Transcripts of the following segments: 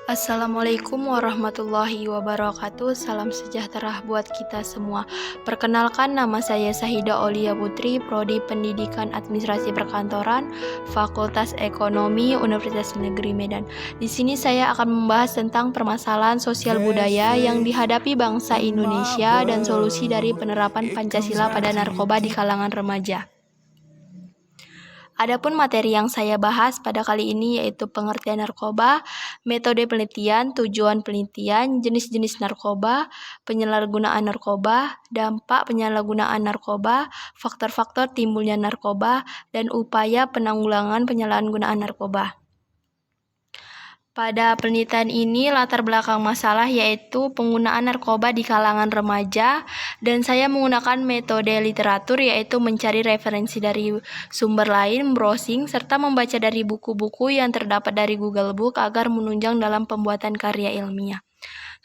Assalamualaikum warahmatullahi wabarakatuh. Salam sejahtera buat kita semua. Perkenalkan, nama saya Sahida Aulia Putri, Prodi Pendidikan Administrasi Perkantoran, Fakultas Ekonomi, Universitas Negeri Medan. Di sini saya akan membahas tentang permasalahan sosial budaya yang dihadapi bangsa Indonesia dan solusi dari penerapan Pancasila pada narkoba di kalangan remaja. Adapun materi yang saya bahas pada kali ini yaitu pengertian narkoba, metode penelitian, tujuan penelitian, jenis-jenis narkoba, penyalahgunaan narkoba, dampak penyalahgunaan narkoba, faktor-faktor timbulnya narkoba, dan upaya penanggulangan penyalahgunaan narkoba. Pada penelitian ini latar belakang masalah yaitu penggunaan narkoba di kalangan remaja, dan saya menggunakan metode literatur yaitu mencari referensi dari sumber lain, browsing, serta membaca dari buku-buku yang terdapat dari Google Book agar menunjang dalam pembuatan karya ilmiah.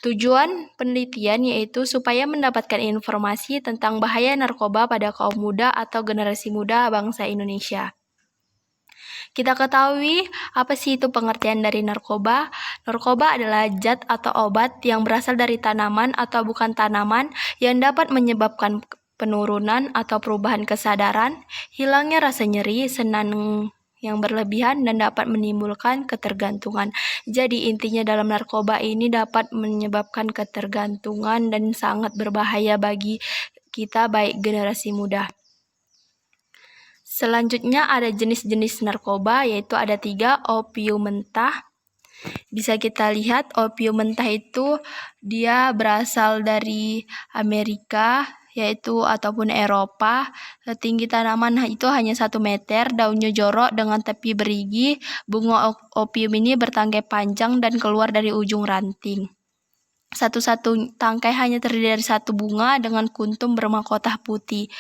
Tujuan penelitian yaitu supaya mendapatkan informasi tentang bahaya narkoba pada kaum muda atau generasi muda bangsa Indonesia. Kita ketahui apa sih itu pengertian dari narkoba? Narkoba adalah zat atau obat yang berasal dari tanaman atau bukan tanaman yang dapat menyebabkan penurunan atau perubahan kesadaran, hilangnya rasa nyeri, senang yang berlebihan, dan dapat menimbulkan ketergantungan. Jadi intinya dalam narkoba ini dapat menyebabkan ketergantungan dan sangat berbahaya bagi kita baik generasi muda. Selanjutnya ada jenis-jenis narkoba, yaitu ada 3, opium mentah. Bisa kita lihat opium mentah itu dia berasal dari Amerika, yaitu ataupun Eropa. Tinggi tanaman itu hanya 1 meter, daunnya jorok dengan tepi berigi. Bunga opium ini bertangkai panjang dan keluar dari ujung ranting. Satu-satu tangkai hanya terdiri dari 1 bunga dengan kuntum bermahkota putih.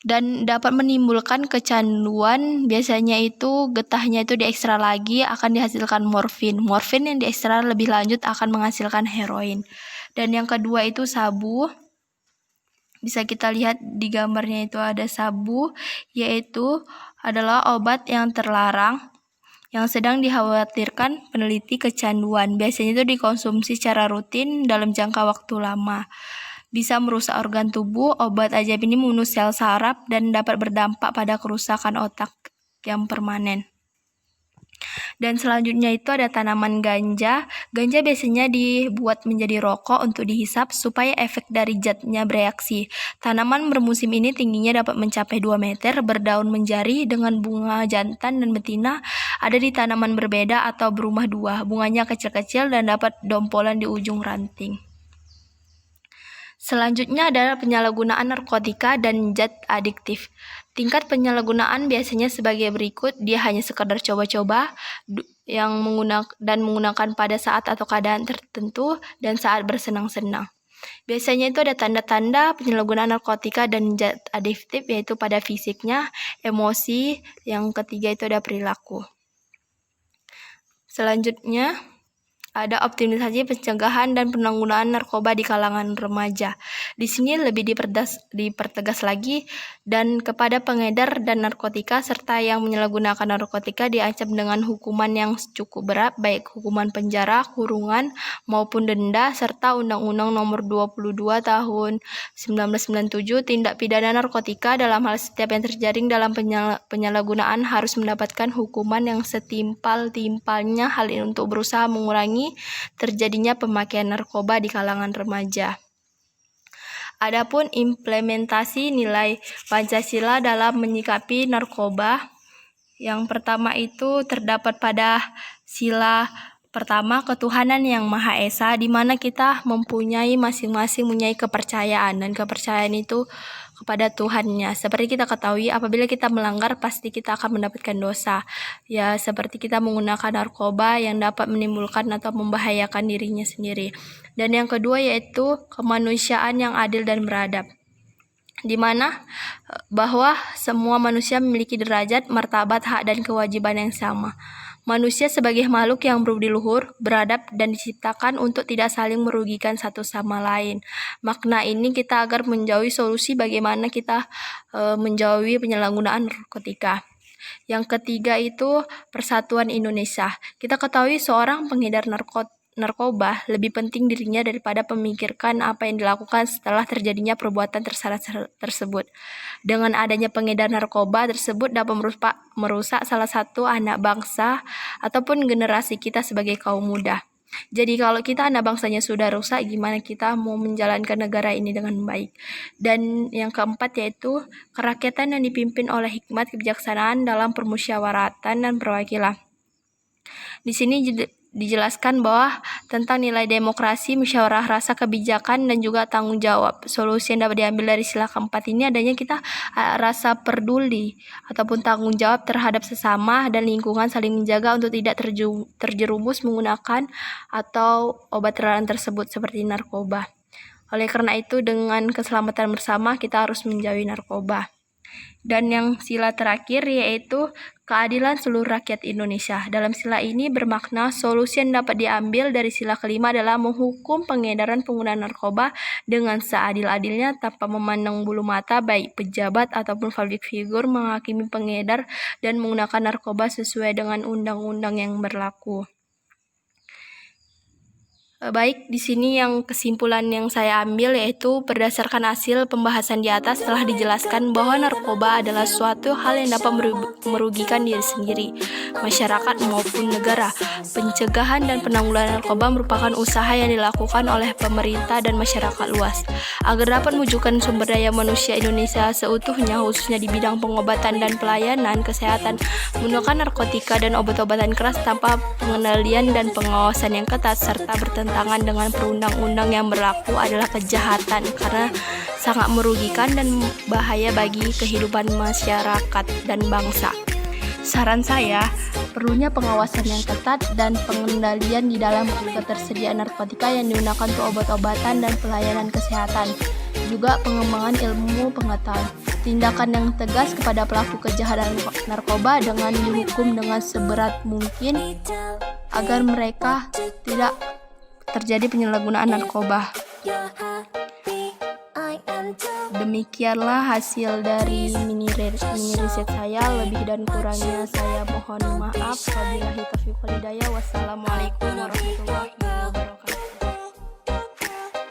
Dan dapat menimbulkan kecanduan. Biasanya itu getahnya itu diekstrak lagi akan dihasilkan morfin. Morfin yang diekstrak lebih lanjut akan menghasilkan heroin. Dan yang kedua itu sabu. Bisa kita lihat di gambarnya itu ada sabu, yaitu adalah obat yang terlarang yang sedang dikhawatirkan peneliti kecanduan. Biasanya itu dikonsumsi secara rutin dalam jangka waktu lama. Bisa merusak organ tubuh. Obat ajaib ini membunuh sel saraf dan dapat berdampak pada kerusakan otak yang permanen. Dan selanjutnya itu ada tanaman ganja. Ganja biasanya dibuat menjadi rokok untuk dihisap supaya efek dari zatnya bereaksi. Tanaman bermusim ini tingginya dapat mencapai 2 meter, berdaun menjari dengan bunga jantan dan betina ada di tanaman berbeda atau berumah dua. Bunganya kecil-kecil dan dapat dompolan di ujung ranting. Selanjutnya adalah penyalahgunaan narkotika dan zat adiktif. Tingkat penyalahgunaan biasanya sebagai berikut. Dia hanya sekadar coba-coba yang menggunakan pada saat atau keadaan tertentu dan saat bersenang-senang. Biasanya itu ada tanda-tanda penyalahgunaan narkotika dan zat adiktif, yaitu pada fisiknya, emosi, yang ketiga itu ada perilaku. Selanjutnya ada optimalisasi pencegahan dan penanggulangan narkoba di kalangan remaja. Di sini lebih dipertegas lagi, dan kepada pengedar dan narkotika serta yang menyalahgunakan narkotika diancam dengan hukuman yang cukup berat, baik hukuman penjara, kurungan, maupun denda, serta Undang-Undang Nomor 22 Tahun 1997 tindak pidana narkotika. Dalam hal setiap yang terjaring dalam penyalahgunaan harus mendapatkan hukuman yang setimpal-timpalnya. Hal ini untuk berusaha mengurangi terjadinya pemakaian narkoba di kalangan remaja. Adapun implementasi nilai Pancasila dalam menyikapi narkoba, yang pertama itu terdapat pada sila pertama, ketuhanan yang Maha Esa, di mana kita masing-masing mempunyai kepercayaan, dan kepercayaan itu kepada Tuhannya. Seperti kita ketahui, apabila kita melanggar pasti kita akan mendapatkan dosa. Ya, seperti kita menggunakan narkoba yang dapat menimbulkan atau membahayakan dirinya sendiri. Dan yang kedua yaitu kemanusiaan yang adil dan beradab, di mana bahwa semua manusia memiliki derajat, martabat, hak, dan kewajiban yang sama. Manusia sebagai makhluk yang berbudi luhur, beradab, dan diciptakan untuk tidak saling merugikan satu sama lain. Makna ini kita agar menjauhi solusi bagaimana kita menjauhi penyalahgunaan narkotika. Yang ketiga itu Persatuan Indonesia. Kita ketahui seorang pengedar narkoba lebih penting dirinya daripada memikirkan apa yang dilakukan setelah terjadinya perbuatan tercela tersebut. Dengan adanya pengedar narkoba tersebut dapat merusak salah satu anak bangsa ataupun generasi kita sebagai kaum muda. Jadi kalau kita anak bangsanya sudah rusak, gimana kita mau menjalankan negara ini dengan baik? Dan yang keempat yaitu kerakyatan yang dipimpin oleh hikmat kebijaksanaan dalam permusyawaratan dan perwakilan. Di sini dijelaskan bahwa tentang nilai demokrasi, musyawarah rasa kebijakan, dan juga tanggung jawab. Solusi yang dapat diambil dari sila keempat ini adanya kita rasa peduli ataupun tanggung jawab terhadap sesama dan lingkungan, saling menjaga untuk tidak terjerumus menggunakan atau obat terlarang tersebut seperti narkoba. Oleh karena itu, dengan keselamatan bersama kita harus menjauhi narkoba. Dan yang sila terakhir yaitu keadilan seluruh rakyat Indonesia. Dalam sila ini bermakna solusi yang dapat diambil dari sila kelima adalah menghukum pengedaran penggunaan narkoba dengan seadil-adilnya tanpa memandang bulu mata, baik pejabat ataupun public figure menghakimi pengedar dan menggunakan narkoba sesuai dengan undang-undang yang berlaku. Baik, di sini yang kesimpulan yang saya ambil yaitu berdasarkan hasil pembahasan di atas telah dijelaskan bahwa narkoba adalah suatu hal yang dapat merugikan diri sendiri, masyarakat maupun negara. Pencegahan dan penanggulangan narkoba merupakan usaha yang dilakukan oleh pemerintah dan masyarakat luas agar dapat mewujudkan sumber daya manusia Indonesia seutuhnya, khususnya di bidang pengobatan dan pelayanan kesehatan. Menggunakan narkotika dan obat-obatan keras tanpa pengendalian dan pengawasan yang ketat serta bertentangan dengan perundang-undang yang berlaku adalah kejahatan karena sangat merugikan dan bahaya bagi kehidupan masyarakat dan bangsa. Saran saya, perlunya pengawasan yang ketat dan pengendalian di dalam ketersediaan narkotika yang digunakan untuk obat-obatan dan pelayanan kesehatan. Juga pengembangan ilmu pengetahuan. Tindakan yang tegas kepada pelaku kejahatan narkoba dengan dihukum dengan seberat mungkin agar mereka tidak terjadi penyalahgunaan narkoba. Demikianlah hasil dari mini riset saya. Lebih dan kurangnya saya mohon maaf. Wabillahi taufiq wal hidayah. Wassalamualaikum warahmatullahi wabarakatuh.